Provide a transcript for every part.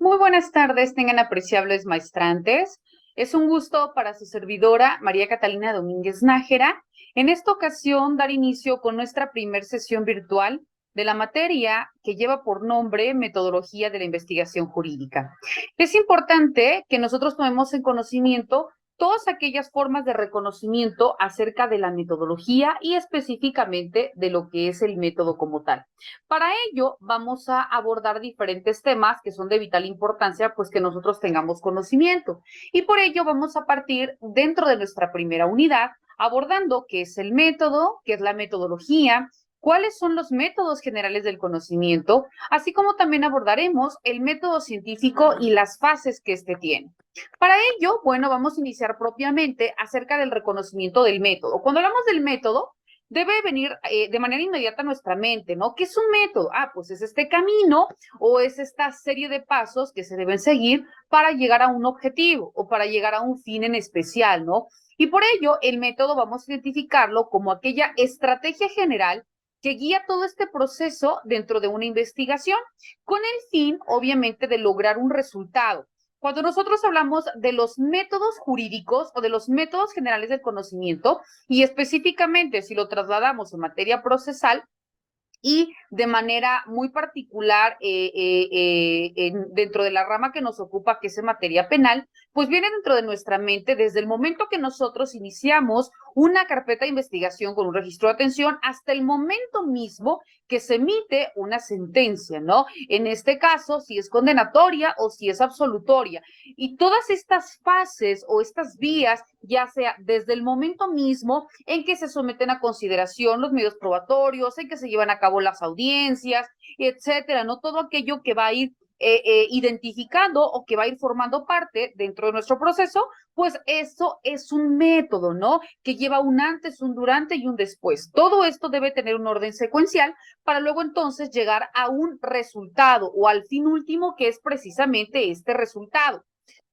Muy buenas tardes, tengan apreciables maestrantes. Es un gusto para su servidora, María Catalina Domínguez Nájera, en esta ocasión dar inicio con nuestra primer sesión virtual de la materia que lleva por nombre Metodología de la Investigación Jurídica. Es importante que nosotros tomemos en conocimiento todas aquellas formas de reconocimiento acerca de la metodología y específicamente de lo que es el método como tal. Para ello, vamos a abordar diferentes temas que son de vital importancia, pues que nosotros tengamos conocimiento. Y por ello vamos a partir dentro de nuestra primera unidad, abordando qué es el método, qué es la metodología, cuáles son los métodos generales del conocimiento, así como también abordaremos el método científico y las fases que éste tiene. Para ello, bueno, vamos a iniciar propiamente acerca del reconocimiento del método. Cuando hablamos del método, debe venir de manera inmediata a nuestra mente, ¿no? ¿Qué es un método? Pues es este camino o es esta serie de pasos que se deben seguir para llegar a un objetivo o para llegar a un fin en especial, ¿no? Y por ello, el método vamos a identificarlo como aquella estrategia general que guía todo este proceso dentro de una investigación, con el fin, obviamente, de lograr un resultado. Cuando nosotros hablamos de los métodos jurídicos o de los métodos generales del conocimiento, y específicamente si lo trasladamos en materia procesal, y de manera muy particular dentro de la rama que nos ocupa, que es en materia penal, pues viene dentro de nuestra mente desde el momento que nosotros iniciamos una carpeta de investigación con un registro de atención hasta el momento mismo que se emite una sentencia, ¿no? En este caso, si es condenatoria o si es absolutoria. Y todas estas fases o estas vías, ya sea desde el momento mismo en que se someten a consideración los medios probatorios, en que se llevan a cabo las audiencias, etcétera, ¿no? Todo aquello que va a ir identificando o que va a ir formando parte dentro de nuestro proceso, pues eso es un método, ¿no? Que lleva un antes, un durante y un después. Todo esto debe tener un orden secuencial para luego entonces llegar a un resultado o al fin último, que es precisamente este resultado.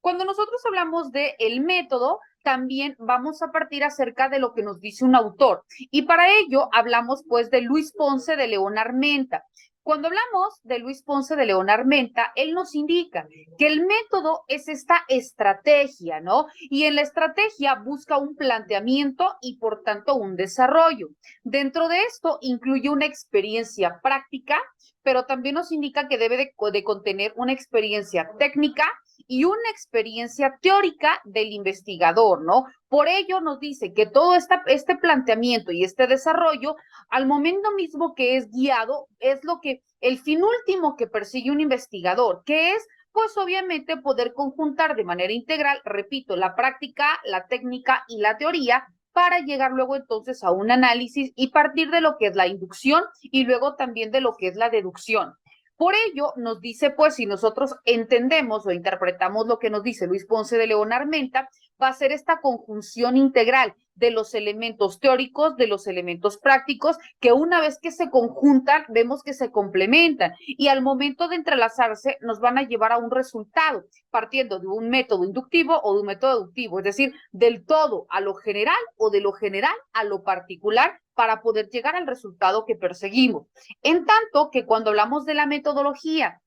Cuando nosotros hablamos de el método, también vamos a partir acerca de lo que nos dice un autor. Y para ello hablamos pues de Luis Ponce de León Armenta. Cuando hablamos de Luis Ponce de León Armenta, él nos indica que el método es esta estrategia, ¿no? Y en la estrategia busca un planteamiento y por tanto un desarrollo. Dentro de esto incluye una experiencia práctica, pero también nos indica que debe de contener una experiencia técnica y una experiencia teórica del investigador, ¿no? Por ello nos dice que todo este planteamiento y este desarrollo, al momento mismo que es guiado, es lo que el fin último que persigue un investigador, que es pues obviamente poder conjuntar de manera integral, repito, la práctica, la técnica y la teoría para llegar luego entonces a un análisis y partir de lo que es la inducción y luego también de lo que es la deducción. Por ello, nos dice, pues, si nosotros entendemos o interpretamos lo que nos dice Luis Ponce de León Armenta, va a ser esta conjunción integral de los elementos teóricos, de los elementos prácticos, que una vez que se conjuntan, vemos que se complementan y al momento de entrelazarse nos van a llevar a un resultado, partiendo de un método inductivo o de un método deductivo, es decir, del todo a lo general o de lo general a lo particular para poder llegar al resultado que perseguimos. En tanto que cuando hablamos de la metodología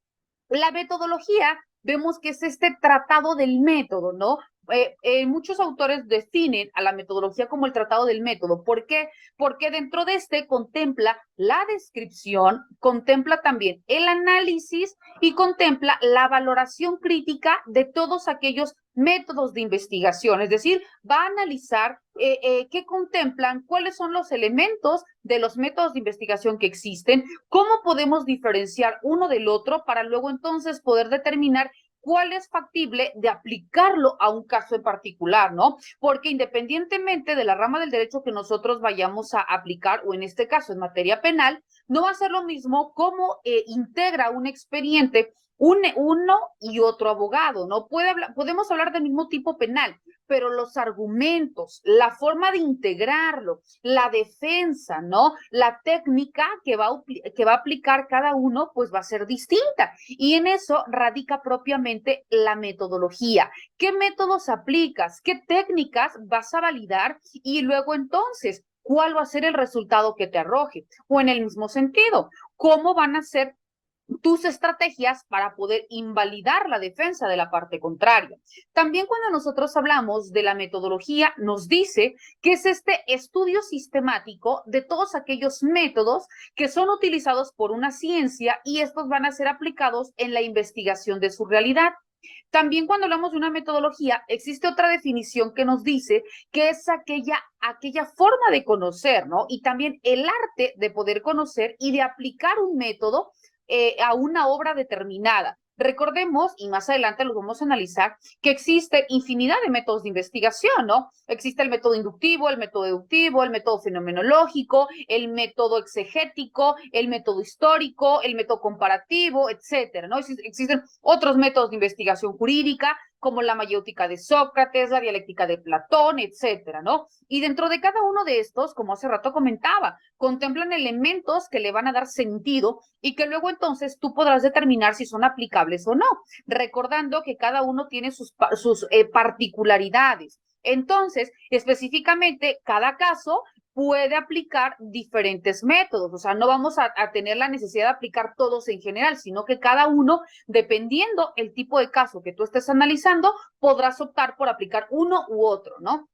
vemos que es este tratado del método, ¿no? Muchos autores definen a la metodología como el tratado del método. ¿Por qué? Porque dentro de este contempla la descripción, contempla también el análisis y contempla la valoración crítica de todos aquellos métodos de investigación, es decir, va a analizar qué contemplan, cuáles son los elementos de los métodos de investigación que existen, cómo podemos diferenciar uno del otro para luego entonces poder determinar cuál es factible de aplicarlo a un caso en particular, ¿no? Porque independientemente de la rama del derecho que nosotros vayamos a aplicar, o en este caso en materia penal, no va a ser lo mismo cómo integra un expediente uno y otro abogado, ¿no? Podemos hablar del mismo tipo penal, pero los argumentos, la forma de integrarlo, la defensa, ¿no? La técnica que va a aplicar cada uno, pues va a ser distinta. Y en eso radica propiamente la metodología. ¿Qué métodos aplicas? ¿Qué técnicas vas a validar? Y luego entonces, ¿cuál va a ser el resultado que te arroje? O en el mismo sentido, ¿cómo van a ser tus estrategias para poder invalidar la defensa de la parte contraria. También cuando nosotros hablamos de la metodología, nos dice que es este estudio sistemático de todos aquellos métodos que son utilizados por una ciencia y estos van a ser aplicados en la investigación de su realidad. También cuando hablamos de una metodología, existe otra definición que nos dice que es aquella forma de conocer, ¿no? Y también el arte de poder conocer y de aplicar un método a una obra determinada. Recordemos, y más adelante lo vamos a analizar, que existe infinidad de métodos de investigación, ¿no? Existe el método inductivo, el método deductivo, el método fenomenológico, el método exegético, el método histórico, el método comparativo, etcétera, ¿no? Existen otros métodos de investigación jurídica, como la mayéutica de Sócrates, la dialéctica de Platón, etcétera, ¿no? Y dentro de cada uno de estos, como hace rato comentaba, contemplan elementos que le van a dar sentido y que luego entonces tú podrás determinar si son aplicables o no, recordando que cada uno tiene sus particularidades. Entonces, específicamente, cada caso puede aplicar diferentes métodos, o sea, no vamos a tener la necesidad de aplicar todos en general, sino que cada uno, dependiendo el tipo de caso que tú estés analizando, podrás optar por aplicar uno u otro, ¿no?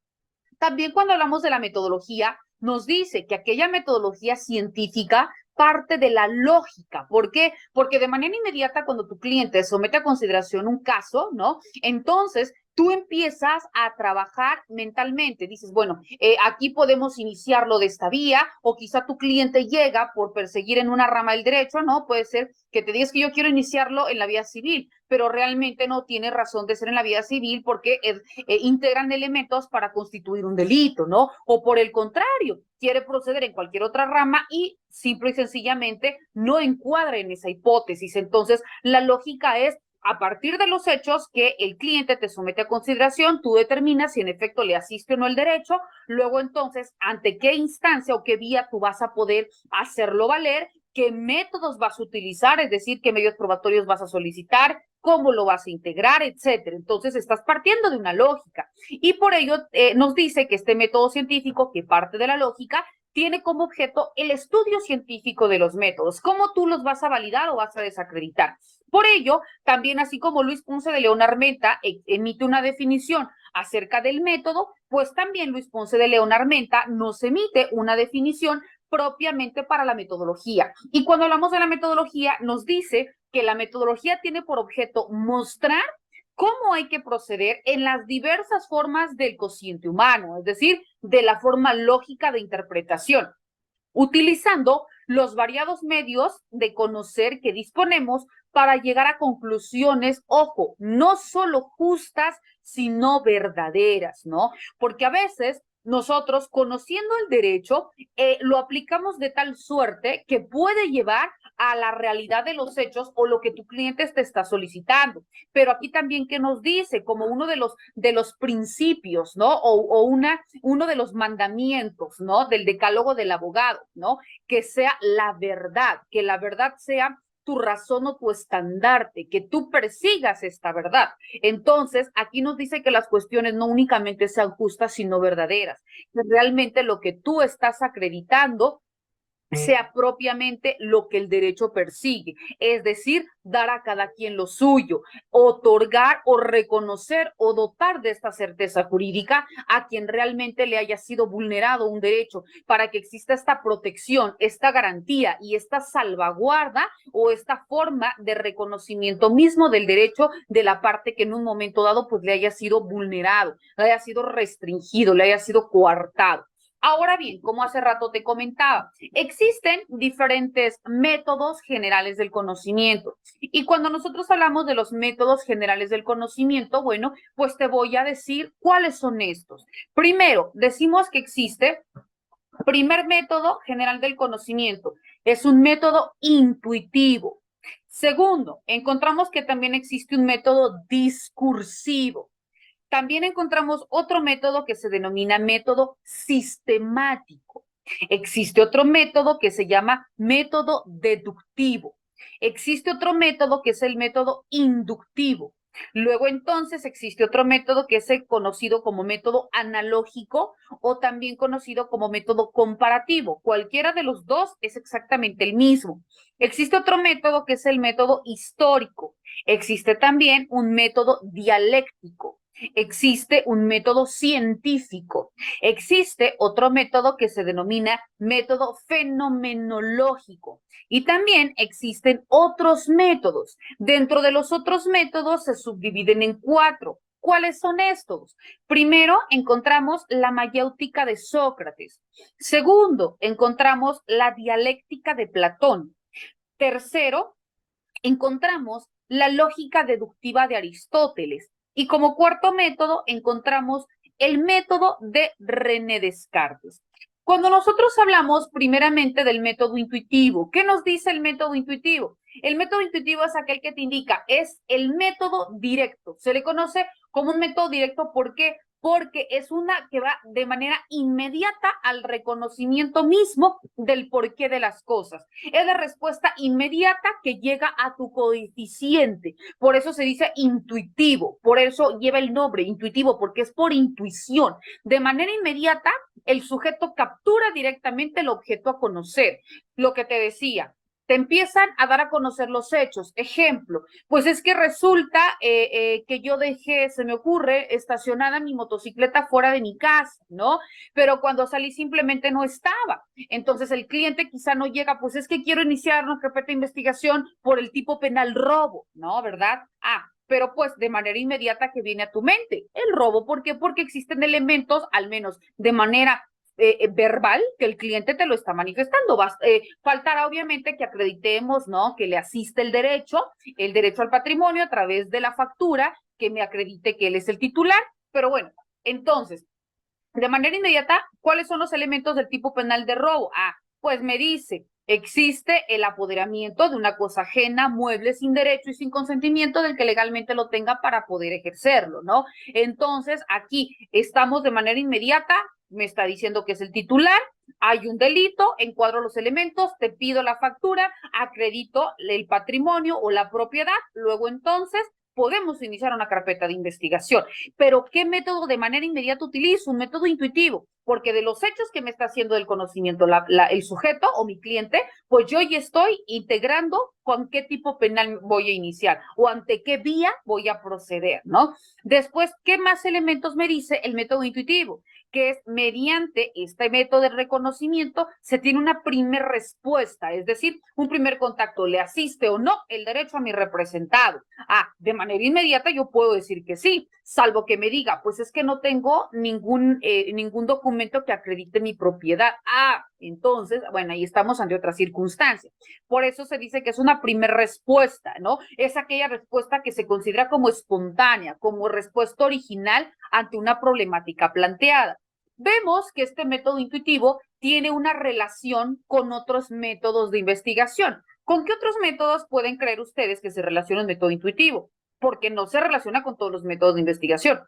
También cuando hablamos de la metodología, nos dice que aquella metodología científica parte de la lógica. ¿Por qué? Porque de manera inmediata cuando tu cliente somete a consideración un caso, ¿no? Entonces tú empiezas a trabajar mentalmente. Dices, bueno, aquí podemos iniciarlo de esta vía, o quizá tu cliente llega por perseguir en una rama del derecho, ¿no? Puede ser que te digas que yo quiero iniciarlo en la vía civil, pero realmente no tiene razón de ser en la vía civil porque integran elementos para constituir un delito, ¿no? O por el contrario, quiere proceder en cualquier otra rama y simple y sencillamente no encuadra en esa hipótesis. Entonces, la lógica es, a partir de los hechos que el cliente te somete a consideración, tú determinas si en efecto le asiste o no el derecho, luego entonces, ante qué instancia o qué vía tú vas a poder hacerlo valer, qué métodos vas a utilizar, es decir, qué medios probatorios vas a solicitar, cómo lo vas a integrar, etcétera. Entonces, estás partiendo de una lógica. Y por ello nos dice que este método científico, que parte de la lógica, tiene como objeto el estudio científico de los métodos, cómo tú los vas a validar o vas a desacreditar. Por ello, también así como Luis Ponce de León Armenta emite una definición acerca del método, pues también Luis Ponce de León Armenta nos emite una definición propiamente para la metodología. Y cuando hablamos de la metodología, nos dice que la metodología tiene por objeto mostrar cómo hay que proceder en las diversas formas del cociente humano, es decir, de la forma lógica de interpretación, utilizando los variados medios de conocer que disponemos para llegar a conclusiones, ojo, no solo justas, sino verdaderas, ¿no? Porque a veces nosotros, conociendo el derecho, lo aplicamos de tal suerte que puede llevar a la realidad de los hechos o lo que tu cliente te está solicitando. Pero aquí también, ¿qué nos dice? Como uno de los principios, ¿no? Uno de los mandamientos, ¿no? Del decálogo del abogado, ¿no? Que sea la verdad, que la verdad sea tu razón o tu estandarte, que tú persigas esta verdad. Entonces, aquí nos dice que las cuestiones no únicamente sean justas, sino verdaderas, que realmente lo que tú estás acreditando sea propiamente lo que el derecho persigue, es decir, dar a cada quien lo suyo, otorgar o reconocer o dotar de esta certeza jurídica a quien realmente le haya sido vulnerado un derecho, para que exista esta protección, esta garantía y esta salvaguarda o esta forma de reconocimiento mismo del derecho de la parte que en un momento dado pues le haya sido vulnerado, le haya sido restringido, le haya sido coartado. Ahora bien, como hace rato te comentaba, existen diferentes métodos generales del conocimiento. Y cuando nosotros hablamos de los métodos generales del conocimiento, bueno, pues te voy a decir cuáles son estos. Primero, decimos que existe, primer método general del conocimiento, es un método intuitivo. Segundo, encontramos que también existe un método discursivo. También encontramos otro método que se denomina método sistemático. Existe otro método que se llama método deductivo. Existe otro método que es el método inductivo. Luego entonces existe otro método que es el conocido como método analógico o también conocido como método comparativo. Cualquiera de los dos es exactamente el mismo. Existe otro método que es el método histórico. Existe también un método dialéctico. Existe un método científico. Existe otro método que se denomina método fenomenológico. Y también existen otros métodos. Dentro de los otros métodos se subdividen en 4. ¿Cuáles son estos? Primero, encontramos la mayéutica de Sócrates. Segundo, encontramos la dialéctica de Platón. Tercero, encontramos la lógica deductiva de Aristóteles. Y como cuarto método, encontramos el método de René Descartes. Cuando nosotros hablamos primeramente del método intuitivo, ¿qué nos dice el método intuitivo? El método intuitivo es aquel que te indica, es el método directo. Se le conoce como un método directo, ¿por qué? Porque es una que va de manera inmediata al reconocimiento mismo del porqué de las cosas. Es la respuesta inmediata que llega a tu coeficiente. Por eso se dice intuitivo, por eso lleva el nombre intuitivo, porque es por intuición. De manera inmediata, el sujeto captura directamente el objeto a conocer. Lo que te decía, te empiezan a dar a conocer los hechos. Ejemplo, pues es que resulta que yo dejé, se me ocurre, estacionada mi motocicleta fuera de mi casa, ¿no? Pero cuando salí simplemente no estaba. Entonces el cliente quizá no llega, pues es que quiero iniciar una carpeta de investigación por el tipo penal robo, ¿no? ¿Verdad? Pero pues de manera inmediata que viene a tu mente el robo. ¿Por qué? Porque existen elementos, al menos de manera verbal, que el cliente te lo está manifestando. Faltará obviamente que acreditemos, ¿no? Que le asiste el derecho al patrimonio a través de la factura, que me acredite que él es el titular, pero bueno, entonces, de manera inmediata, ¿cuáles son los elementos del tipo penal de robo? Pues me dice, existe el apoderamiento de una cosa ajena, mueble sin derecho y sin consentimiento del que legalmente lo tenga para poder ejercerlo, ¿no? Entonces, aquí estamos de manera inmediata, me está diciendo que es el titular, hay un delito, encuadro los elementos, te pido la factura, acredito el patrimonio o la propiedad, luego entonces podemos iniciar una carpeta de investigación. Pero ¿qué método de manera inmediata utilizo? Un método intuitivo, porque de los hechos que me está haciendo el conocimiento el sujeto o mi cliente, pues yo ya estoy integrando con qué tipo penal voy a iniciar o ante qué vía voy a proceder, ¿no? Después, ¿qué más elementos me dice el método intuitivo? Que es mediante este método de reconocimiento se tiene una primer respuesta, es decir, un primer contacto, ¿le asiste o no el derecho a mi representado? De manera inmediata yo puedo decir que sí, salvo que me diga, pues es que no tengo ningún documento que acredite mi propiedad. Entonces, bueno, ahí estamos ante otra circunstancia. Por eso se dice que es una primera respuesta, ¿no? Es aquella respuesta que se considera como espontánea, como respuesta original ante una problemática planteada. Vemos que este método intuitivo tiene una relación con otros métodos de investigación. ¿Con qué otros métodos pueden creer ustedes que se relaciona el método intuitivo? Porque no se relaciona con todos los métodos de investigación.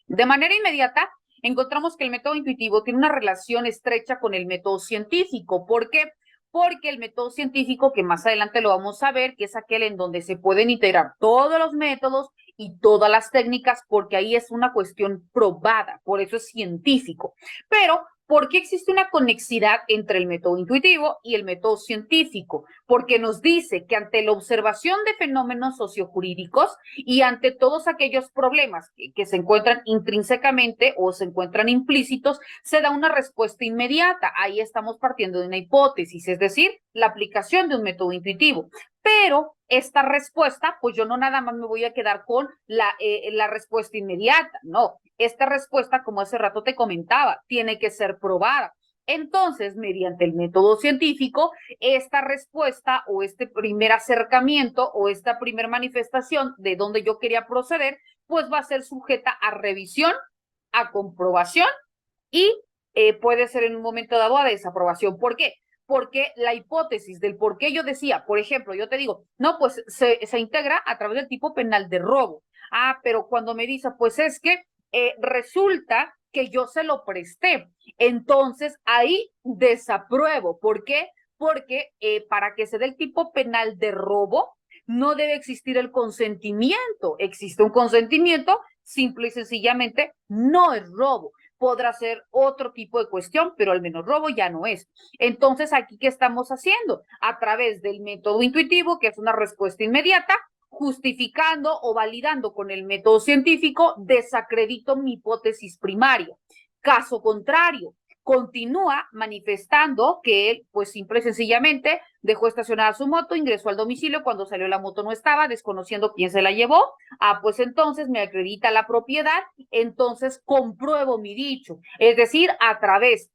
De manera inmediata, encontramos que el método intuitivo tiene una relación estrecha con el método científico. ¿Por qué? Porque el método científico, que más adelante lo vamos a ver, que es aquel en donde se pueden integrar todos los métodos y todas las técnicas, porque ahí es una cuestión probada, por eso es científico. Pero ¿por qué existe una conexidad entre el método intuitivo y el método científico? Porque nos dice que ante la observación de fenómenos sociojurídicos y ante todos aquellos problemas que se encuentran intrínsecamente o se encuentran implícitos, se da una respuesta inmediata. Ahí estamos partiendo de una hipótesis, es decir, la aplicación de un método intuitivo. Pero esta respuesta, pues yo no nada más me voy a quedar con la respuesta inmediata, no. Esta respuesta, como hace rato te comentaba, tiene que ser probada. Entonces, mediante el método científico, esta respuesta o este primer acercamiento o esta primera manifestación de donde yo quería proceder, pues va a ser sujeta a revisión, a comprobación y puede ser en un momento dado a desaprobación. ¿Por qué? Porque la hipótesis del por qué yo decía, por ejemplo, yo te digo, no, pues se integra a través del tipo penal de robo. Pero cuando me dice, pues es que resulta que yo se lo presté. Entonces, ahí desapruebo. ¿Por qué? Porque para que se dé el tipo penal de robo, no debe existir el consentimiento. Existe un consentimiento, simple y sencillamente no es robo. Podrá ser otro tipo de cuestión, pero al menos robo ya no es. Entonces, aquí, ¿qué estamos haciendo? A través del método intuitivo, que es una respuesta inmediata, justificando o validando con el método científico, desacredito mi hipótesis primaria. Caso contrario, continúa manifestando que él, pues simple y sencillamente, dejó estacionada su moto, ingresó al domicilio, cuando salió la moto no estaba, desconociendo quién se la llevó, pues entonces me acredita la propiedad, entonces compruebo mi dicho, es decir, a través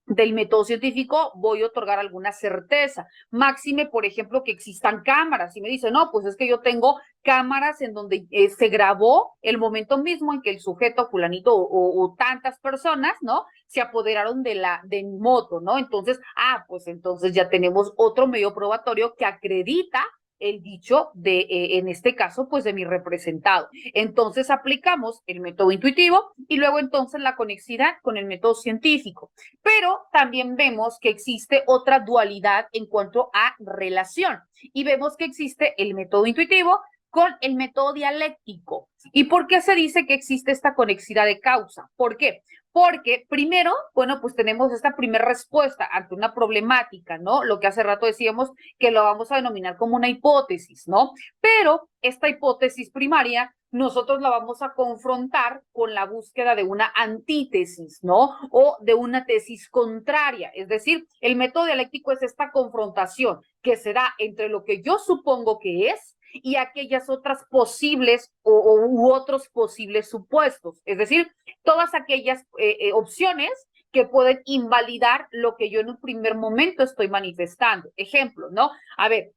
del método científico voy a otorgar alguna certeza. Máxime, por ejemplo, que existan cámaras. Y me dice, no, pues es que yo tengo cámaras en donde se grabó el momento mismo en que el sujeto fulanito o tantas personas, ¿no? Se apoderaron de mi moto, ¿no? Entonces, pues entonces ya tenemos otro medio probatorio que acredita el dicho de, en este caso, pues de mi representado. Entonces aplicamos el método intuitivo y luego entonces la conexidad con el método científico. Pero también vemos que existe otra dualidad en cuanto a relación y vemos que existe el método intuitivo con el método dialéctico. ¿Y por qué se dice que existe esta conexidad de causa? ¿Por qué? Porque primero, bueno, pues tenemos esta primera respuesta ante una problemática, ¿no? Lo que hace rato decíamos que lo vamos a denominar como una hipótesis, ¿no? Pero esta hipótesis primaria nosotros la vamos a confrontar con la búsqueda de una antítesis, ¿no? O de una tesis contraria. Es decir, el método dialéctico es esta confrontación que se da entre lo que yo supongo que es y aquellas otras posibles u otros posibles supuestos. Es decir, todas aquellas opciones que pueden invalidar lo que yo en un primer momento estoy manifestando. Ejemplo, ¿no? A ver,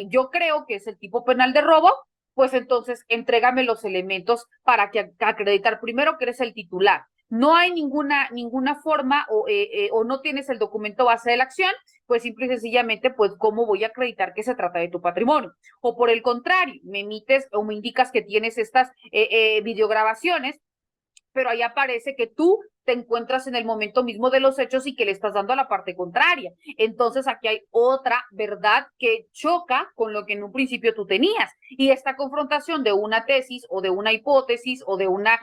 yo creo que es el tipo penal de robo, pues entonces entrégame los elementos para que acreditar primero que eres el titular. No hay ninguna forma o no tienes el documento base de la acción, pues simple y sencillamente, pues cómo voy a acreditar que se trata de tu patrimonio. O por el contrario, me emites o me indicas que tienes estas videograbaciones, pero ahí aparece que tú te encuentras en el momento mismo de los hechos y que le estás dando a la parte contraria. Entonces aquí hay otra verdad que choca con lo que en un principio tú tenías. Y esta confrontación de una tesis o de una hipótesis o de una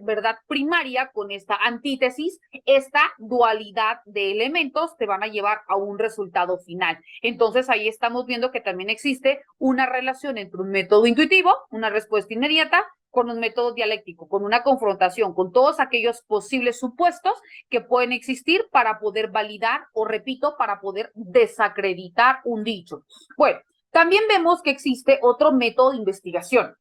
verdad primaria con esta antítesis, esta dualidad de elementos te van a llevar a un resultado final. Entonces ahí estamos viendo que también existe una relación entre un método intuitivo, una respuesta inmediata, con un método dialéctico, con una confrontación, con todos aquellos posibles supuestos que pueden existir para poder validar o, repito, para poder desacreditar un dicho. Bueno, también vemos que existe otro método de investigación.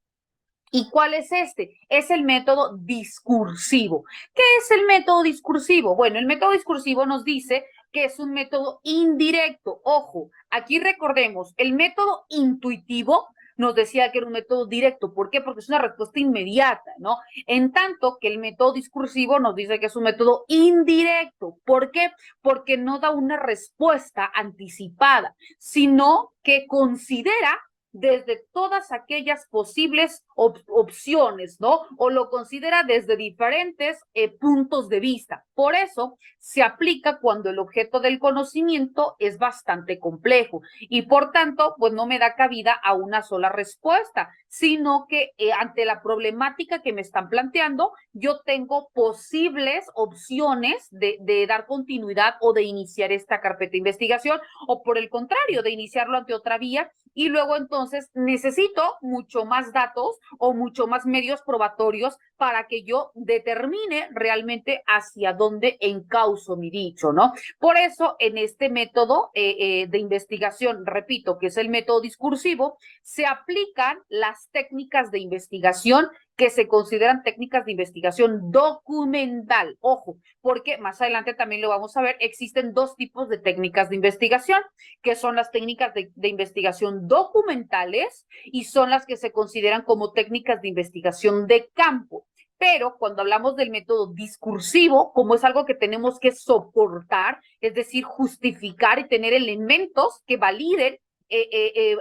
¿Y cuál es este? Es el método discursivo. ¿Qué es el método discursivo? Bueno, el método discursivo nos dice que es un método indirecto. Ojo, aquí recordemos, el método intuitivo nos decía que era un método directo. ¿Por qué? Porque es una respuesta inmediata, ¿no? En tanto que el método discursivo nos dice que es un método indirecto. ¿Por qué? Porque no da una respuesta anticipada, sino que considera desde todas aquellas posibles opciones, ¿no? O lo considera desde diferentes puntos de vista. Por eso se aplica cuando el objeto del conocimiento es bastante complejo y por tanto, pues no me da cabida a una sola respuesta, sino que ante la problemática que me están planteando, yo tengo posibles opciones de dar continuidad o de iniciar esta carpeta de investigación o por el contrario, de iniciarlo ante otra vía y luego entonces necesito mucho más datos o mucho más medios probatorios para que yo determine realmente hacia dónde encauzo mi dicho, ¿no? Por eso en este método de investigación, repito, que es el método discursivo, se aplican las técnicas de investigación que se consideran técnicas de investigación documental. Ojo, porque más adelante también lo vamos a ver, existen dos tipos de técnicas de investigación, que son las técnicas de investigación documentales y son las que se consideran como técnicas de investigación de campo. Pero cuando hablamos del método discursivo, como es algo que tenemos que soportar, es decir, justificar y tener elementos que validen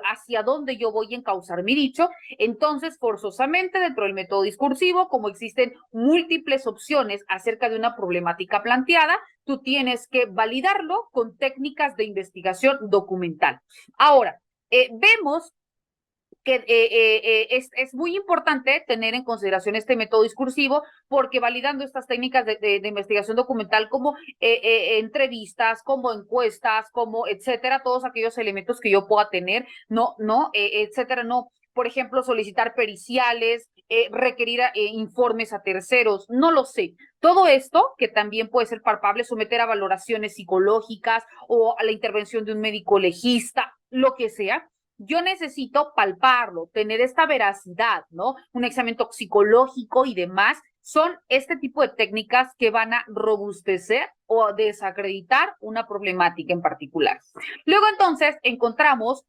hacia dónde yo voy a encauzar mi dicho, entonces forzosamente dentro del método discursivo, como existen múltiples opciones acerca de una problemática planteada, tú tienes que validarlo con técnicas de investigación documental. Ahora, vemos que es muy importante tener en consideración este método discursivo, porque validando estas técnicas de investigación documental como entrevistas, como encuestas, como etcétera, todos aquellos elementos que yo pueda tener, etcétera, no. Por ejemplo, solicitar periciales, requerir informes a terceros, no lo sé. Todo esto, que también puede ser palpable, someter a valoraciones psicológicas o a la intervención de un médico legista, lo que sea, yo necesito palparlo, tener esta veracidad, ¿no? Un examen toxicológico y demás, son este tipo de técnicas que van a robustecer o desacreditar una problemática en particular. Luego entonces encontramos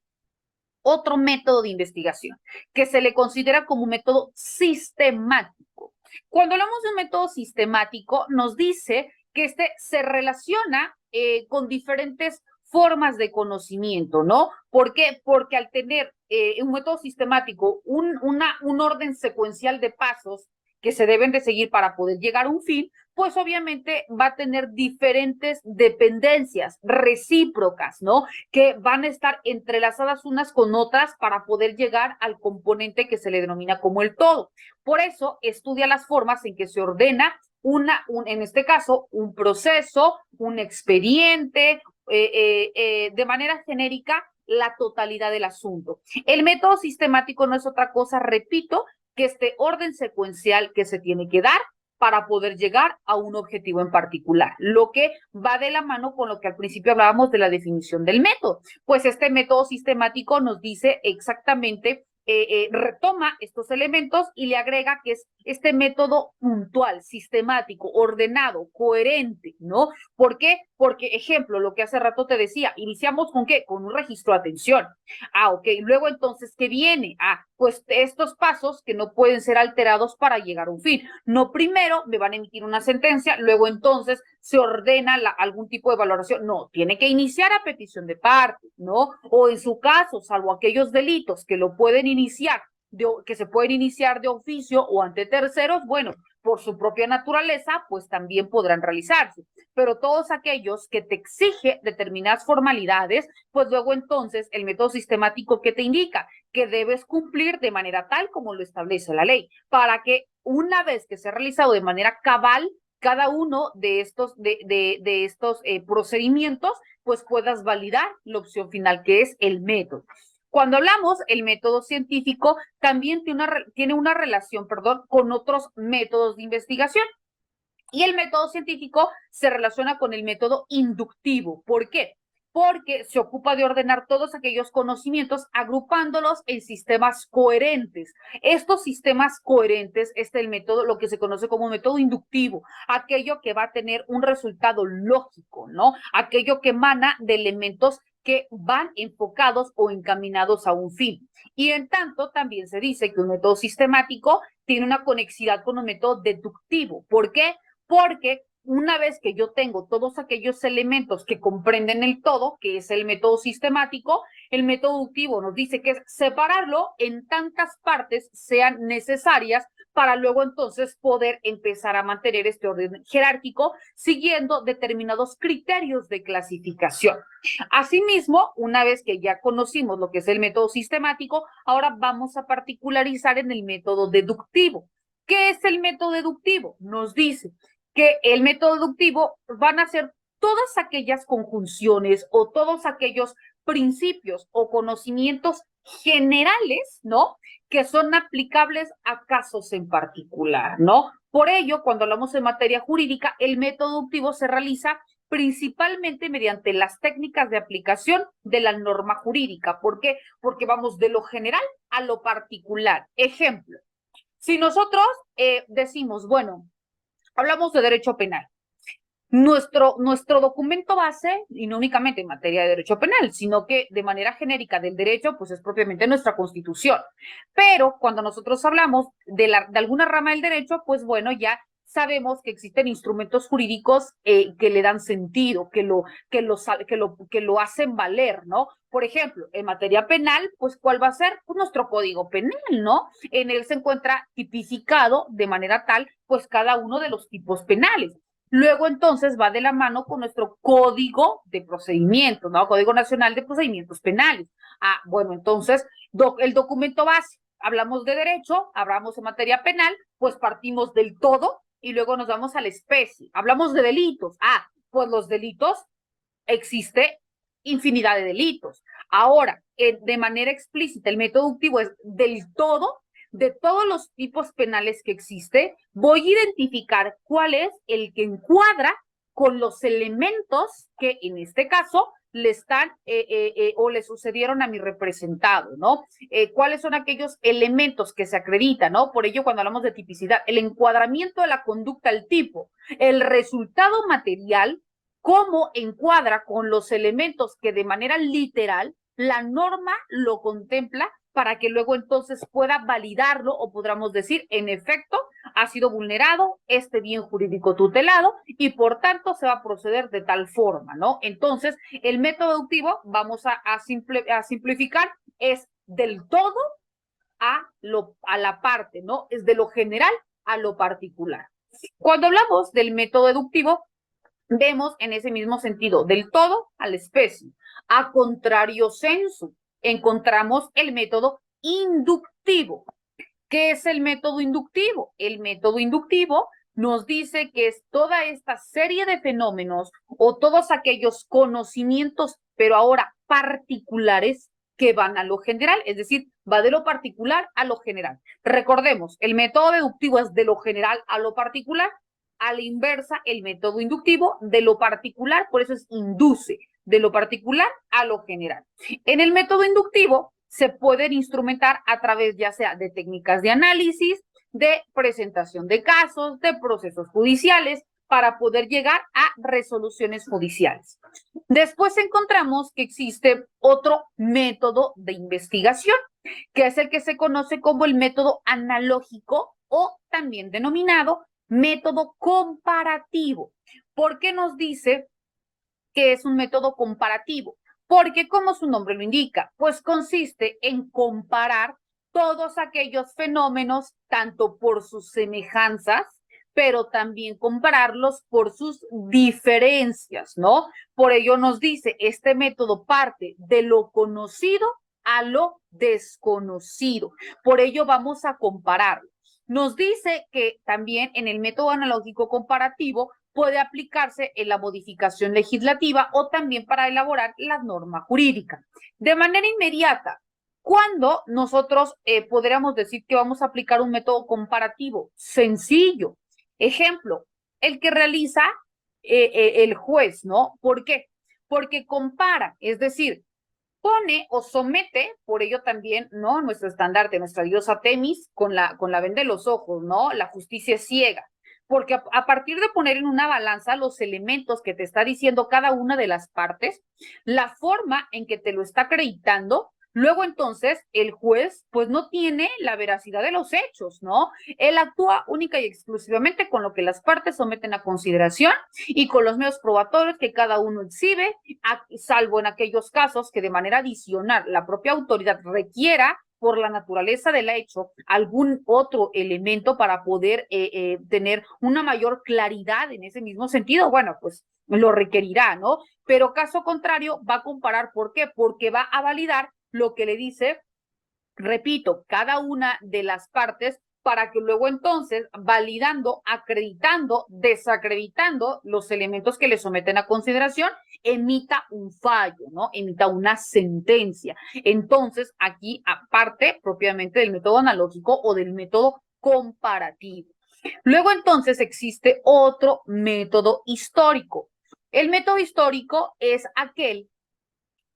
otro método de investigación que se le considera como un método sistemático. Cuando hablamos de un método sistemático, nos dice que este se relaciona con diferentes formas de conocimiento, ¿no? ¿Por qué? Porque al tener un método sistemático, un orden secuencial de pasos que se deben de seguir para poder llegar a un fin, pues obviamente va a tener diferentes dependencias recíprocas, ¿no? Que van a estar entrelazadas unas con otras para poder llegar al componente que se le denomina como el todo. Por eso estudia las formas en que se ordena en este caso, un proceso, un expediente, de manera genérica, la totalidad del asunto. El método sistemático no es otra cosa, repito, que este orden secuencial que se tiene que dar para poder llegar a un objetivo en particular, lo que va de la mano con lo que al principio hablábamos de la definición del método. Pues este método sistemático nos dice exactamente, retoma estos elementos y le agrega que es este método puntual, sistemático, ordenado, coherente, ¿no? ¿Por qué? Porque, ejemplo, lo que hace rato te decía, iniciamos con ¿qué? Con un registro de atención. Ok, luego entonces, ¿qué viene? Pues estos pasos que no pueden ser alterados para llegar a un fin. No primero me van a emitir una sentencia, luego entonces se ordena algún tipo de valoración. No, tiene que iniciar a petición de parte, ¿no? O en su caso, salvo aquellos delitos que lo pueden iniciar, que se pueden iniciar de oficio o ante terceros, bueno, por su propia naturaleza, pues también podrán realizarse. Pero todos aquellos que te exige determinadas formalidades, pues luego entonces el método sistemático que te indica que debes cumplir de manera tal como lo establece la ley, para que una vez que se ha realizado de manera cabal cada uno de estos, procedimientos, pues puedas validar la opción final, que es el método. Cuando hablamos, el método científico también tiene una relación, con otros métodos de investigación. Y el método científico se relaciona con el método inductivo. ¿Por qué? Porque se ocupa de ordenar todos aquellos conocimientos agrupándolos en sistemas coherentes. Estos sistemas coherentes, el método, lo que se conoce como método inductivo, aquello que va a tener un resultado lógico, ¿no? Aquello que emana de elementos que van enfocados o encaminados a un fin. Y en tanto, también se dice que un método sistemático tiene una conexidad con un método deductivo. ¿Por qué? Porque una vez que yo tengo todos aquellos elementos que comprenden el todo, que es el método sistemático, el método deductivo nos dice que es separarlo en tantas partes sean necesarias para luego entonces poder empezar a mantener este orden jerárquico siguiendo determinados criterios de clasificación. Asimismo, una vez que ya conocimos lo que es el método sistemático, ahora vamos a particularizar en el método deductivo. ¿Qué es el método deductivo? Nos dice que el método deductivo van a ser todas aquellas conjunciones o todos aquellos principios o conocimientos generales, ¿no? Que son aplicables a casos en particular, ¿no? Por ello, cuando hablamos en materia jurídica, el método deductivo se realiza principalmente mediante las técnicas de aplicación de la norma jurídica. ¿Por qué? Porque vamos de lo general a lo particular. Ejemplo, si nosotros decimos, bueno, hablamos de derecho penal. Nuestro documento base, y no únicamente en materia de derecho penal, sino que de manera genérica del derecho, pues es propiamente nuestra Constitución. Pero cuando nosotros hablamos de alguna rama del derecho, pues bueno, ya sabemos que existen instrumentos jurídicos que le dan sentido, que lo hacen valer, ¿no? Por ejemplo, en materia penal, pues ¿cuál va a ser? Pues nuestro Código Penal, ¿no? En él se encuentra tipificado de manera tal, pues cada uno de los tipos penales. luego entonces va de la mano con nuestro código de procedimientos, ¿no? Código Nacional de Procedimientos Penales. Ah, bueno, entonces, el documento base, hablamos de derecho, hablamos de materia penal, pues partimos del todo y luego nos vamos a la especie. Hablamos de delitos. Ah, pues los delitos, existe infinidad de delitos. Ahora, de manera explícita, el método deductivo es del todo, de todos los tipos penales que existe, voy a identificar cuál es el que encuadra con los elementos que en este caso le están o le sucedieron a mi representado, ¿no? ¿Cuáles son aquellos elementos que se acreditan, ¿no? Por ello, cuando hablamos de tipicidad, el encuadramiento de la conducta al tipo, el resultado material, cómo encuadra con los elementos que de manera literal la norma lo contempla para que luego entonces pueda validarlo o podamos decir, en efecto, ha sido vulnerado este bien jurídico tutelado y por tanto se va a proceder de tal forma, ¿no? Entonces, el método deductivo, vamos a simplificar, es del todo a la parte, ¿no? Es de lo general a lo particular. Cuando hablamos del método deductivo, vemos en ese mismo sentido, del todo a la especie. A contrario sensu, encontramos el método inductivo. ¿Qué es el método inductivo? El método inductivo nos dice que es toda esta serie de fenómenos o todos aquellos conocimientos, pero ahora particulares, que van a lo general, es decir, va de lo particular a lo general. Recordemos, el método deductivo es de lo general a lo particular, a la inversa, el método inductivo de lo particular, por eso es induce, de lo particular a lo general. En el método inductivo se pueden instrumentar a través ya sea de técnicas de análisis, de presentación de casos, de procesos judiciales, para poder llegar a resoluciones judiciales. Después encontramos que existe otro método de investigación, que es el que se conoce como el método analógico o también denominado método comparativo. ¿Por qué nos dice que es un método comparativo? Porque, como su nombre lo indica, pues consiste en comparar todos aquellos fenómenos, tanto por sus semejanzas, pero también compararlos por sus diferencias, ¿no? Por ello nos dice, este método parte de lo conocido a lo desconocido. Por ello vamos a compararlo. Nos dice que también en el método analógico comparativo puede aplicarse en la modificación legislativa o también para elaborar la norma jurídica. De manera inmediata, ¿cuándo nosotros podríamos decir que vamos a aplicar un método comparativo? Sencillo. Ejemplo, el que realiza el juez, ¿no? ¿Por qué? Porque compara, es decir, pone o somete, por ello también, ¿no? Nuestro estandarte, nuestra diosa Temis, con la venda de los ojos, ¿no? La justicia es ciega. Porque a partir de poner en una balanza los elementos que te está diciendo cada una de las partes, la forma en que te lo está acreditando, luego entonces el juez pues no tiene la veracidad de los hechos, ¿no? Él actúa única y exclusivamente con lo que las partes someten a consideración y con los medios probatorios que cada uno exhibe, salvo en aquellos casos que de manera adicional la propia autoridad requiera por la naturaleza del hecho algún otro elemento para poder tener una mayor claridad en ese mismo sentido, bueno, pues lo requerirá, ¿no? Pero caso contrario va a comparar, ¿por qué? Porque va a validar lo que le dice, repito, cada una de las partes para que luego entonces, validando, acreditando, desacreditando los elementos que le someten a consideración, emita un fallo, ¿no? Emita una sentencia. Entonces, aquí, aparte propiamente del método analógico o del método comparativo. Luego entonces existe otro método histórico. El método histórico es aquel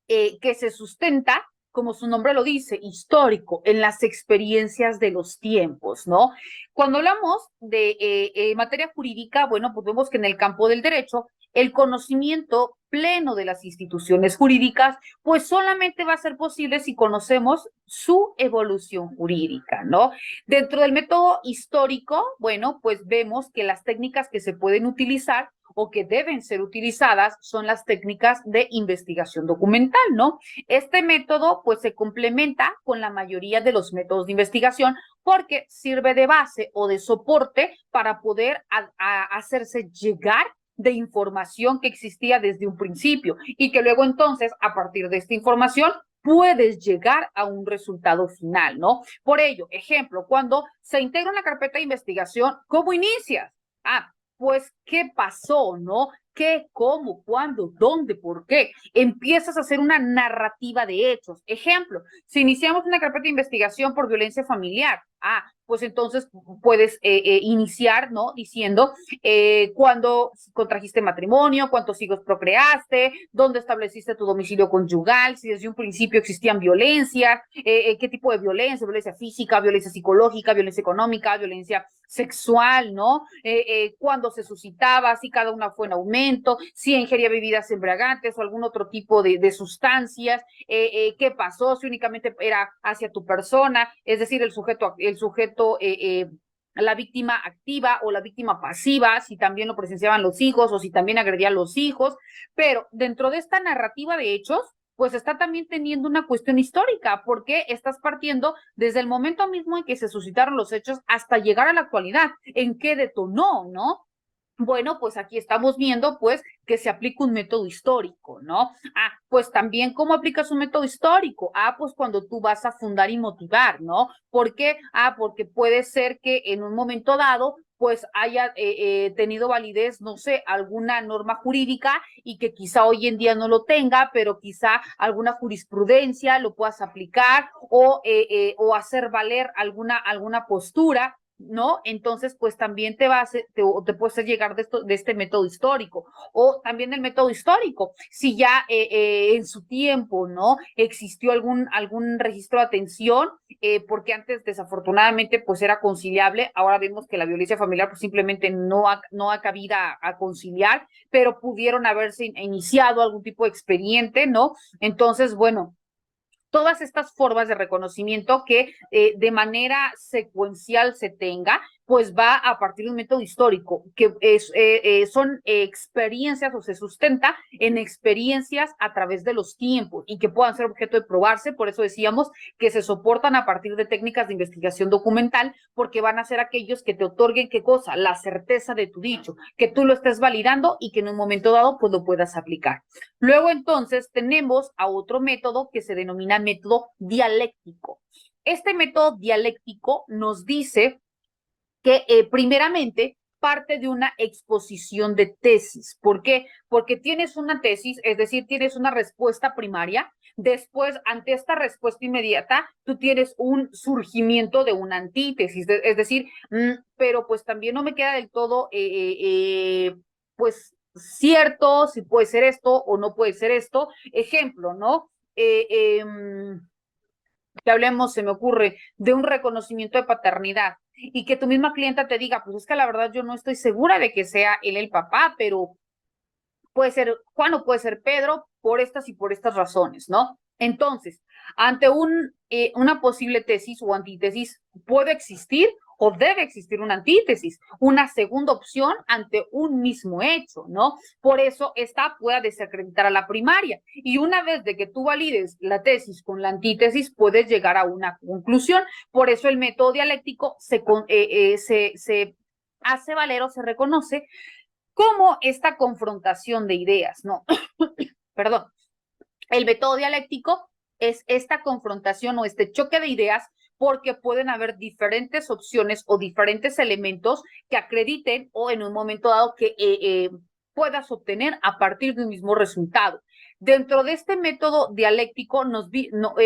que se sustenta, como su nombre lo dice, histórico, en las experiencias de los tiempos, ¿no? Cuando hablamos de materia jurídica, bueno, pues vemos que en el campo del derecho el conocimiento pleno de las instituciones jurídicas, pues solamente va a ser posible si conocemos su evolución jurídica, ¿no? Dentro del método histórico, bueno, pues vemos que las técnicas que se pueden utilizar o que deben ser utilizadas son las técnicas de investigación documental, ¿no? Este método pues se complementa con la mayoría de los métodos de investigación porque sirve de base o de soporte para poder hacerse llegar de información que existía desde un principio y que luego entonces a partir de esta información puedes llegar a un resultado final, ¿no? Por ello, ejemplo, cuando se integra una carpeta de investigación, ¿cómo inicias? Pues, ¿qué pasó, no? ¿Qué, cómo, cuándo, dónde, por qué? Empiezas a hacer una narrativa de hechos. Ejemplo, si iniciamos una carpeta de investigación por violencia familiar, pues entonces puedes iniciar, ¿no? Diciendo cuándo contrajiste matrimonio, cuántos hijos procreaste, dónde estableciste tu domicilio conyugal, si desde un principio existían violencias, qué tipo de violencia física, violencia psicológica, violencia económica, violencia sexual, ¿no? Cuándo se suscitaba, si cada una fue en aumento, si ingería bebidas embriagantes o algún otro tipo de sustancias, qué pasó, si únicamente era hacia tu persona, es decir, el sujeto la víctima activa o la víctima pasiva, si también lo presenciaban los hijos o si también agredían los hijos, pero dentro de esta narrativa de hechos, pues está también teniendo una cuestión histórica, porque estás partiendo desde el momento mismo en que se suscitaron los hechos hasta llegar a la actualidad, en qué detonó, ¿no? Bueno, pues aquí estamos viendo, pues, que se aplica un método histórico, ¿no? Pues también, ¿cómo aplicas un método histórico? Pues cuando tú vas a fundar y motivar, ¿no? ¿Por qué? Porque puede ser que en un momento dado, pues haya tenido validez, no sé, alguna norma jurídica y que quizá hoy en día no lo tenga, pero quizá alguna jurisprudencia lo puedas aplicar o hacer valer alguna postura, ¿no? Entonces, pues también te puede hacer llegar de este método histórico, o también el método histórico, si ya en su tiempo, ¿no? Existió algún registro de atención, porque antes desafortunadamente pues era conciliable, ahora vemos que la violencia familiar pues simplemente no ha cabida a conciliar, pero pudieron haberse iniciado algún tipo de expediente, ¿no? Entonces, bueno, todas estas formas de reconocimiento que de manera secuencial se tenga, pues va a partir de un método histórico, que son experiencias o se sustenta en experiencias a través de los tiempos y que puedan ser objeto de probarse. Por eso decíamos que se soportan a partir de técnicas de investigación documental, porque van a ser aquellos que te otorguen, ¿qué cosa? La certeza de tu dicho, que tú lo estés validando y que en un momento dado pues lo puedas aplicar. Luego entonces tenemos a otro método que se denomina método dialéctico. Este método dialéctico nos dice que primeramente parte de una exposición de tesis. ¿Por qué? Porque tienes una tesis, es decir, tienes una respuesta primaria. Después, ante esta respuesta inmediata, tú tienes un surgimiento de una antítesis, es decir, pero pues también no me queda del todo, pues, cierto si puede ser esto o no puede ser esto. Ejemplo, ¿no? Que hablemos, se me ocurre, de un reconocimiento de paternidad y que tu misma clienta te diga, pues es que la verdad yo no estoy segura de que sea él el papá, pero puede ser Juan o puede ser Pedro por estas y por estas razones, ¿no? Entonces, ante una posible tesis o antítesis, puede existir o debe existir una antítesis, una segunda opción ante un mismo hecho, ¿no? Por eso esta puede desacreditar a la primaria. Y una vez de que tú valides la tesis con la antítesis, puedes llegar a una conclusión. Por eso el método dialéctico se hace valer o se reconoce como esta confrontación de ideas, ¿no? Perdón. El método dialéctico es esta confrontación o este choque de ideas porque pueden haber diferentes opciones o diferentes elementos que acrediten o en un momento dado que puedas obtener a partir de un mismo resultado. Dentro de este método dialéctico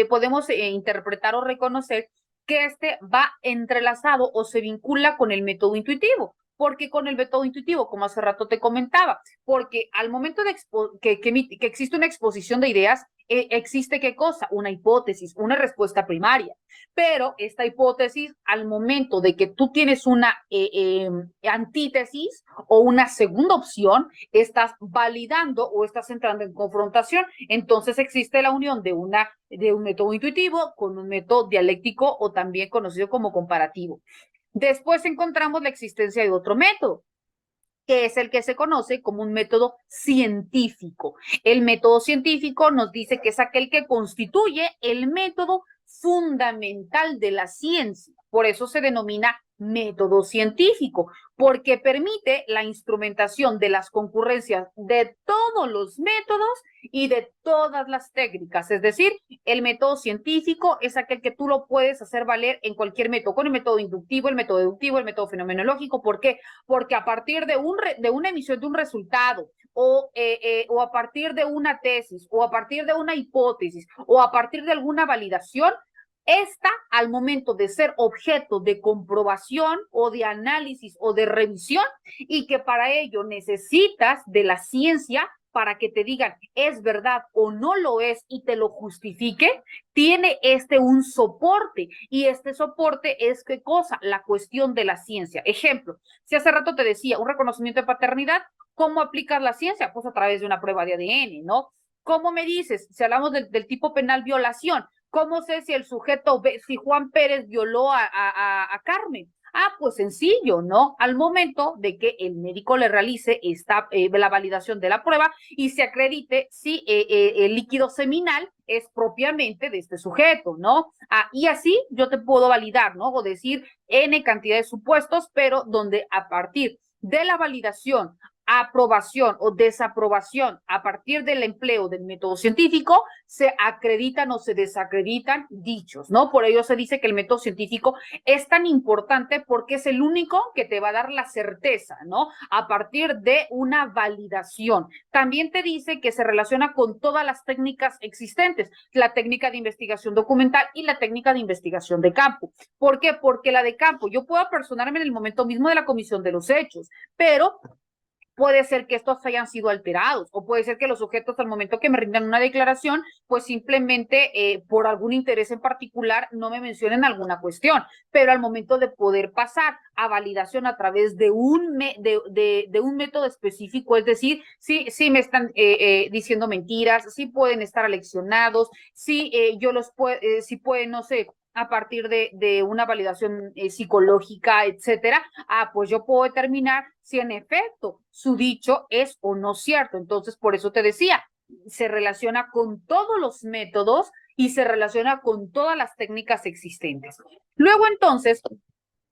podemos interpretar o reconocer que este va entrelazado o se vincula con el método intuitivo. Porque con el método intuitivo, como hace rato te comentaba, porque al momento de que existe una exposición de ideas, existe ¿qué cosa? Una hipótesis, una respuesta primaria. Pero esta hipótesis, al momento de que tú tienes una antítesis o una segunda opción, estás validando o estás entrando en confrontación. Entonces existe la unión de un método intuitivo con un método dialéctico o también conocido como comparativo. Después encontramos la existencia de otro método, que es el que se conoce como un método científico. El método científico nos dice que es aquel que constituye el método fundamental de la ciencia. Por eso se denomina método científico, porque permite la instrumentación de las concurrencias de todos los métodos y de todas las técnicas. Es decir, el método científico es aquel que tú lo puedes hacer valer en cualquier método, con el método inductivo, el método deductivo, el método fenomenológico. ¿Por qué? Porque a partir de una emisión de un resultado, o a partir de una tesis, o a partir de una hipótesis, o a partir de alguna validación, esta, al momento de ser objeto de comprobación o de análisis o de revisión, y que para ello necesitas de la ciencia para que te digan es verdad o no lo es y te lo justifique, tiene un soporte, y este soporte es ¿qué cosa? La cuestión de la ciencia. Ejemplo, si hace rato te decía un reconocimiento de paternidad, ¿cómo aplicas la ciencia? Pues a través de una prueba de ADN, ¿no? ¿Cómo me dices? Si hablamos del tipo penal violación, ¿cómo sé si el sujeto, si Juan Pérez violó a Carmen? Ah, pues sencillo, ¿no? Al momento de que el médico le realice la validación de la prueba y se acredite si el líquido seminal es propiamente de este sujeto, ¿no? Y así yo te puedo validar, ¿no? O decir N cantidad de supuestos, pero donde a partir de la validación, aprobación o desaprobación a partir del empleo del método científico, se acreditan o se desacreditan dichos, ¿no? Por ello se dice que el método científico es tan importante porque es el único que te va a dar la certeza, ¿no? A partir de una validación. También te dice que se relaciona con todas las técnicas existentes, la técnica de investigación documental y la técnica de investigación de campo. ¿Por qué? Porque la de campo, yo puedo personarme en el momento mismo de la comisión de los hechos, pero puede ser que estos hayan sido alterados, o puede ser que los sujetos al momento que me rindan una declaración, pues simplemente por algún interés en particular no me mencionen alguna cuestión, pero al momento de poder pasar a validación a través de un método específico, es decir, sí me están diciendo mentiras, sí pueden estar aleccionados, sí sí pueden, no sé, a partir de una validación psicológica, etcétera, pues yo puedo determinar si en efecto su dicho es o no cierto. Entonces, por eso te decía, se relaciona con todos los métodos y se relaciona con todas las técnicas existentes. Luego, entonces,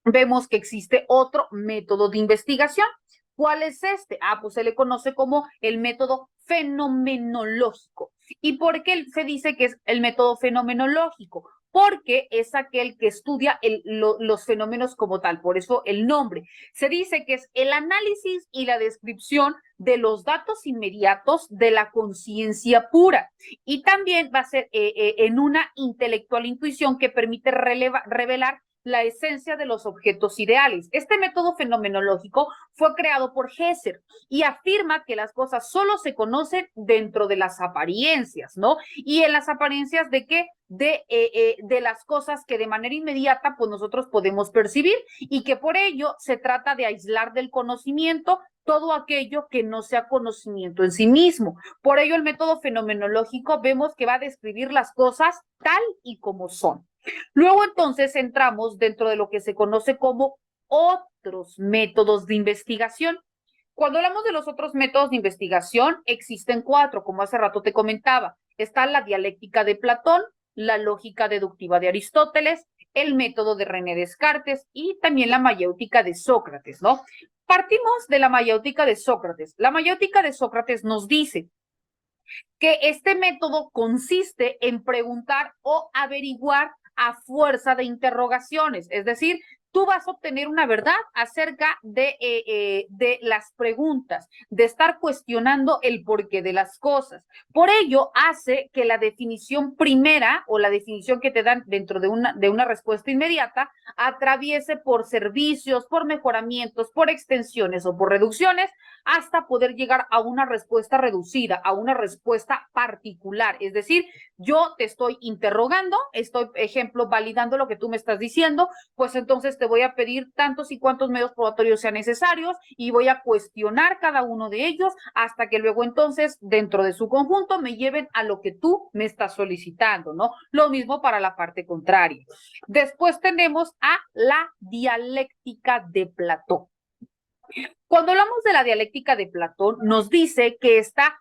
vemos que existe otro método de investigación. ¿Cuál es este? Pues se le conoce como el método fenomenológico. ¿Y por qué se dice que es el método fenomenológico? Porque es aquel que estudia los fenómenos como tal, por eso el nombre. Se dice que es el análisis y la descripción de los datos inmediatos de la conciencia pura, y también va a ser en una intelectual intuición que permite revelar la esencia de los objetos ideales. Este método fenomenológico fue creado por Hesser y afirma que las cosas solo se conocen dentro de las apariencias, ¿no? Y en las apariencias de qué? De las cosas que de manera inmediata pues nosotros podemos percibir, y que por ello se trata de aislar del conocimiento todo aquello que no sea conocimiento en sí mismo. Por ello el método fenomenológico vemos que va a describir las cosas tal y como son. Luego entonces entramos dentro de lo que se conoce como otros métodos de investigación. Cuando hablamos de los otros métodos de investigación, existen 4, como hace rato te comentaba. Está la dialéctica de Platón, la lógica deductiva de Aristóteles, el método de René Descartes y también la mayéutica de Sócrates, ¿no? Partimos de la mayéutica de Sócrates. La mayéutica de Sócrates nos dice que este método consiste en preguntar o averiguar a fuerza de interrogaciones, es decir, tú vas a obtener una verdad acerca de las preguntas, de estar cuestionando el porqué de las cosas. Por ello, hace que la definición primera o la definición que te dan dentro de una respuesta inmediata atraviese por servicios, por mejoramientos, por extensiones o por reducciones, hasta poder llegar a una respuesta reducida, a una respuesta particular. Es decir, yo te estoy interrogando, estoy, ejemplo, validando lo que tú me estás diciendo, pues entonces te voy a pedir tantos y cuantos medios probatorios sean necesarios y voy a cuestionar cada uno de ellos hasta que luego entonces dentro de su conjunto me lleven a lo que tú me estás solicitando, ¿no? Lo mismo para la parte contraria. Después tenemos a la dialéctica de Platón. Cuando hablamos de la dialéctica de Platón, nos dice que esta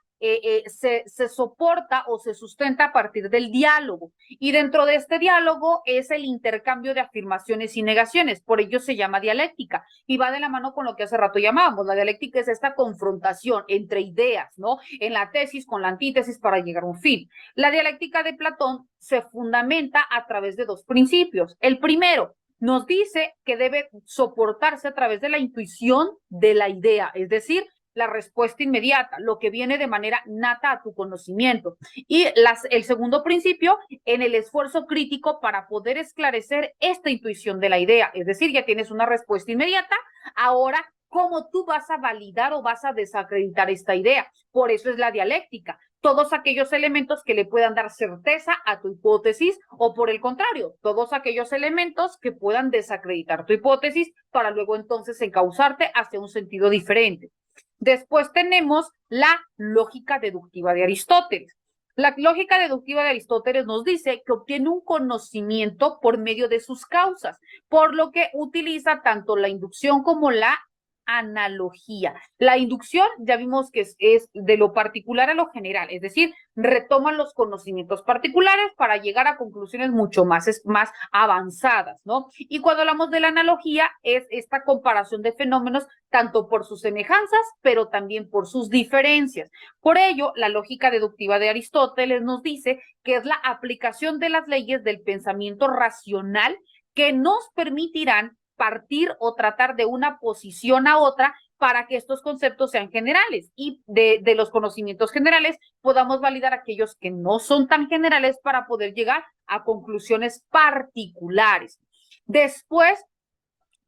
se soporta o se sustenta a partir del diálogo. Y dentro de este diálogo es el intercambio de afirmaciones y negaciones. Por ello se llama dialéctica. Y va de la mano con lo que hace rato llamábamos. La dialéctica es esta confrontación entre ideas, ¿no? En la tesis con la antítesis para llegar a un fin. La dialéctica de Platón se fundamenta a través de dos principios. El primero, nos dice que debe soportarse a través de la intuición de la idea, es decir, la respuesta inmediata, lo que viene de manera nata a tu conocimiento. Y el segundo principio, en el esfuerzo crítico para poder esclarecer esta intuición de la idea, es decir, ya tienes una respuesta inmediata, ahora, ¿cómo tú vas a validar o vas a desacreditar esta idea? Por eso es la dialéctica. Todos aquellos elementos que le puedan dar certeza a tu hipótesis o por el contrario, todos aquellos elementos que puedan desacreditar tu hipótesis para luego entonces encauzarte hacia un sentido diferente. Después tenemos la lógica deductiva de Aristóteles. La lógica deductiva de Aristóteles nos dice que obtiene un conocimiento por medio de sus causas, por lo que utiliza tanto la inducción como la analogía. La inducción ya vimos que es de lo particular a lo general, es decir, retoman los conocimientos particulares para llegar a conclusiones mucho más avanzadas, ¿no? Y cuando hablamos de la analogía es esta comparación de fenómenos tanto por sus semejanzas, pero también por sus diferencias. Por ello, la lógica deductiva de Aristóteles nos dice que es la aplicación de las leyes del pensamiento racional que nos permitirán partir o tratar de una posición a otra para que estos conceptos sean generales y de los conocimientos generales podamos validar aquellos que no son tan generales para poder llegar a conclusiones particulares. Después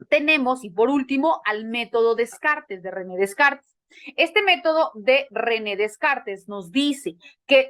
tenemos, y por último, al método Descartes, de René Descartes. Este método de René Descartes nos dice que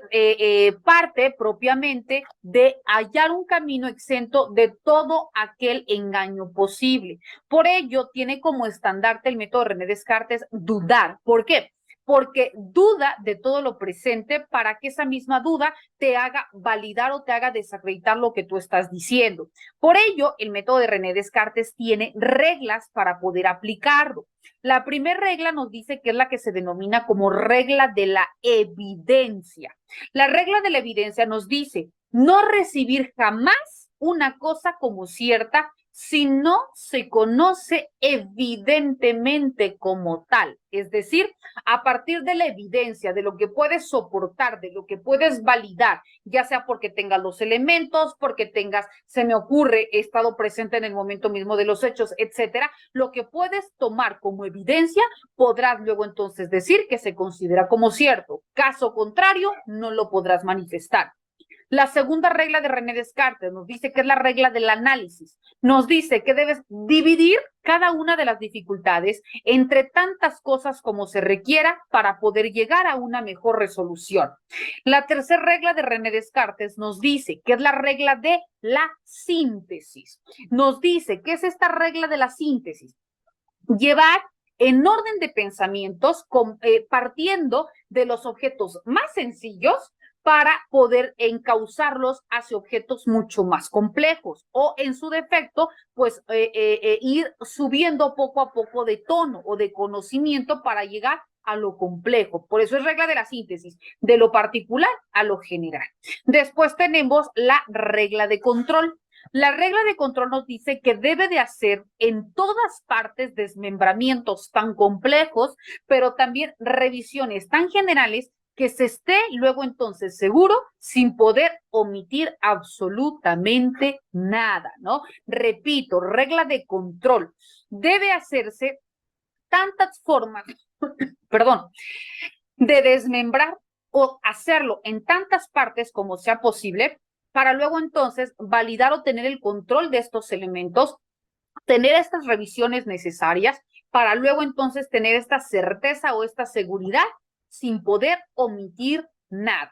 parte propiamente de hallar un camino exento de todo aquel engaño posible. Por ello, tiene como estandarte el método de René Descartes dudar. ¿Por qué? Porque duda de todo lo presente para que esa misma duda te haga validar o te haga desacreditar lo que tú estás diciendo. Por ello, el método de René Descartes tiene reglas para poder aplicarlo. La primera regla nos dice que es la que se denomina como regla de la evidencia. La regla de la evidencia nos dice no recibir jamás una cosa como cierta si no se conoce evidentemente como tal. Es decir, a partir de la evidencia, de lo que puedes soportar, de lo que puedes validar, ya sea porque tengas los elementos, porque tengas, se me ocurre, he estado presente en el momento mismo de los hechos, etcétera, lo que puedes tomar como evidencia, podrás luego entonces decir que se considera como cierto. Caso contrario, no lo podrás manifestar. La segunda regla de René Descartes nos dice que es la regla del análisis. Nos dice que debes dividir cada una de las dificultades entre tantas cosas como se requiera para poder llegar a una mejor resolución. La tercera regla de René Descartes nos dice que es la regla de la síntesis. Nos dice que es esta regla de la síntesis. Llevar en orden de pensamientos, partiendo de los objetos más sencillos, para poder encauzarlos hacia objetos mucho más complejos o en su defecto, pues ir subiendo poco a poco de tono o de conocimiento para llegar a lo complejo. Por eso es regla de la síntesis, de lo particular a lo general. Después tenemos la regla de control. La regla de control nos dice que debe de hacer en todas partes desmembramientos tan complejos, pero también revisiones tan generales que se esté luego entonces seguro sin poder omitir absolutamente nada, ¿no? Repito, regla de control. Debe hacerse tantas formas, perdón, de desmembrar o hacerlo en tantas partes como sea posible para luego entonces validar o tener el control de estos elementos, tener estas revisiones necesarias para luego entonces tener esta certeza o esta seguridad sin poder omitir nada.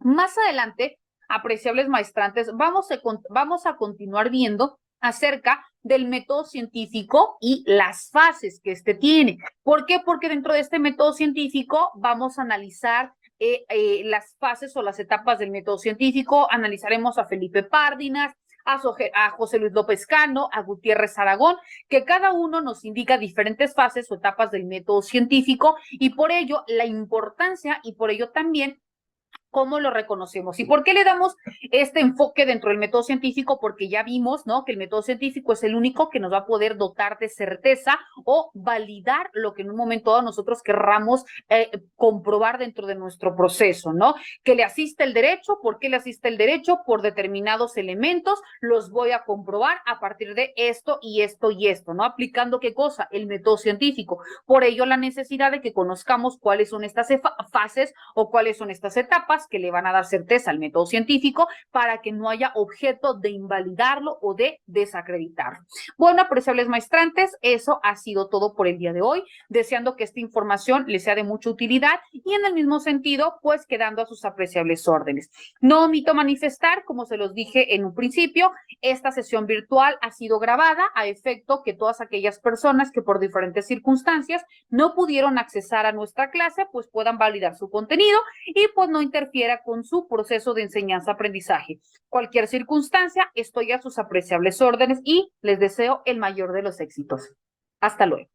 Más adelante, apreciables maestrantes, vamos a continuar viendo acerca del método científico y las fases que este tiene. ¿Por qué? Porque dentro de este método científico vamos a analizar las fases o las etapas del método científico, analizaremos a Felipe Párdinas, a José Luis López Cano, a Gutiérrez Aragón, que cada uno nos indica diferentes fases o etapas del método científico y por ello la importancia y por ello también cómo lo reconocemos. ¿Y por qué le damos este enfoque dentro del método científico? Porque ya vimos, ¿no?, que el método científico es el único que nos va a poder dotar de certeza o validar lo que en un momento dado nosotros querramos comprobar dentro de nuestro proceso, ¿no? Que le asiste el derecho, ¿por qué le asiste el derecho? Por determinados elementos, los voy a comprobar a partir de esto y esto y esto, ¿no? Aplicando ¿qué cosa? El método científico. Por ello, la necesidad de que conozcamos cuáles son estas fases o cuáles son estas etapas que le van a dar certeza al método científico para que no haya objeto de invalidarlo o de desacreditarlo. Bueno, apreciables maestrantes, eso ha sido todo por el día de hoy, deseando que esta información les sea de mucha utilidad y en el mismo sentido, pues quedando a sus apreciables órdenes. No omito manifestar, como se los dije en un principio, esta sesión virtual ha sido grabada a efecto que todas aquellas personas que por diferentes circunstancias no pudieron accesar a nuestra clase, pues puedan validar su contenido y pues no interfiera con su proceso de enseñanza-aprendizaje. Cualquier circunstancia, estoy a sus apreciables órdenes y les deseo el mayor de los éxitos. Hasta luego.